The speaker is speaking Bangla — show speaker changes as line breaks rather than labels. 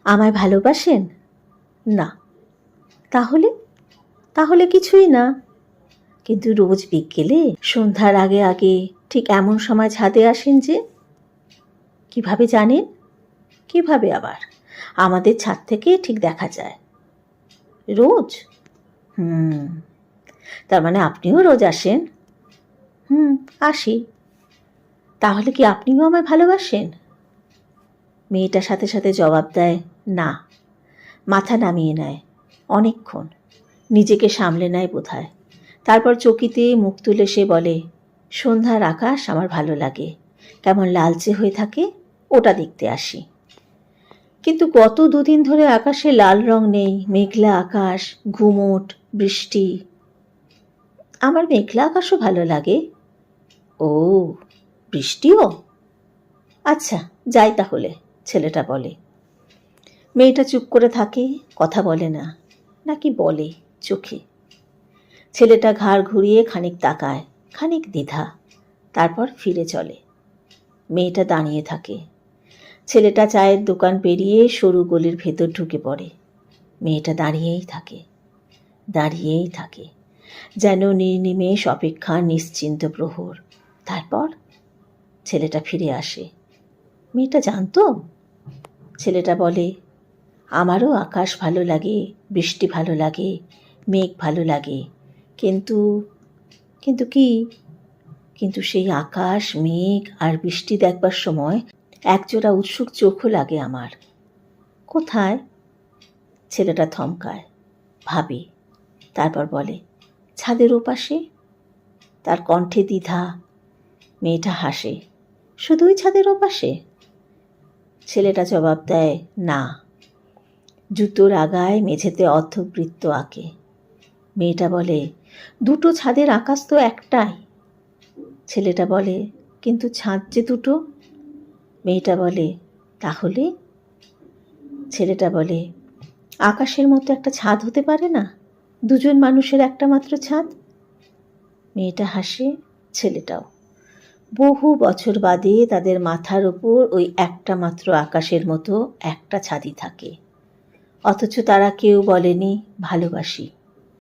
আমায় ভালোবাসেন? না। তাহলে? তাহলে কিছুই না। কিন্তু রোজ বিকেলে সন্ধ্যার আগে আগে ঠিক এমন সময় ছাদে আসেন যে? কিভাবে জানেন? কিভাবে আবার? আমাদের ছাদ থেকে ঠিক দেখা যায়। রোজ? তার মানে আপনিও রোজ আসেন? আসি। তাহলে কি আপনিও আমায় ভালোবাসেন? মেয়েটা সাথে সাথে জবাব দেয়, না। মাথা নামিয়ে নেয় অনেকক্ষণ, নিজেকে সামলে নেয় বোধহয়। তারপর চকিতে মুখ তুলে সে বলে, সন্ধ্যার আকাশ আমার ভালো লাগে, কেমন লালচে হয়ে থাকে, ওটা দেখতে আসি। কিন্তু গত দুদিন ধরে আকাশে লাল রং নেই, মেঘলা আকাশ, ঘুমট, বৃষ্টি। আমার মেঘলা আকাশও ভালো লাগে। ও, বৃষ্টিও? আচ্ছা, যাই তাহলে, ছেলেটা বলে। মেয়েটা চুপ করে থাকে, কথা বলে না, নাকি বলে চোখে। ছেলেটা ঘাড় ঘুরিয়ে খানিক তাকায়, খানিক দ্বিধা, তারপর ফিরে চলে। মেয়েটা দাঁড়িয়ে থাকে। ছেলেটা চায়ের দোকান পেরিয়ে সরু গলির ভেতর ঢুকে পড়ে। মেয়েটা দাঁড়িয়েই থাকে, দাঁড়িয়েই থাকে, যেন নির্নিমেষ অপেক্ষা, নিশ্চিন্ত প্রহর। তারপর ছেলেটা ফিরে আসে। মেয়েটা জানতো? ছেলেটা বলে, আমারও আকাশ ভালো লাগে, বৃষ্টি ভালো লাগে, মেঘ ভালো লাগে, কিন্তু কিন্তু কি? কিন্তু সেই আকাশ, মেঘ আর বৃষ্টি দেখবার সময় একজোড়া উৎসুক চোখও লাগে আমার। কোথায়? ছেলেটা থমকায়, ভাবে, তারপর বলে, ছাদের ওপাশে। তার কণ্ঠে দ্বিধা। মেয়েটা হাসে, শুধুই ছাদের ওপাশে? ছেলেটা জবাব দেয়, না। জুতোর আগায় মেঝেতে অর্ধবৃত্ত আঁকে। মেয়েটা বলে, দুটো ছাদের আকাশ তো একটাই। ছেলেটা বলে, কিন্তু ছাদ যে দুটো। মেয়েটা বলে, তাহলে? ছেলেটা বলে, আকাশের মতো একটা ছাদ হতে পারে না? দুজন মানুষের একটা মাত্র ছাদ। মেয়েটা হাসে, ছেলেটাও। বহু বছর বাদে তাদের মাথার ওপর ওই একটা মাত্র আকাশের মতো একটা ছাদই থাকে, অথচ তারা কেউ বলেনি ভালোবাসি।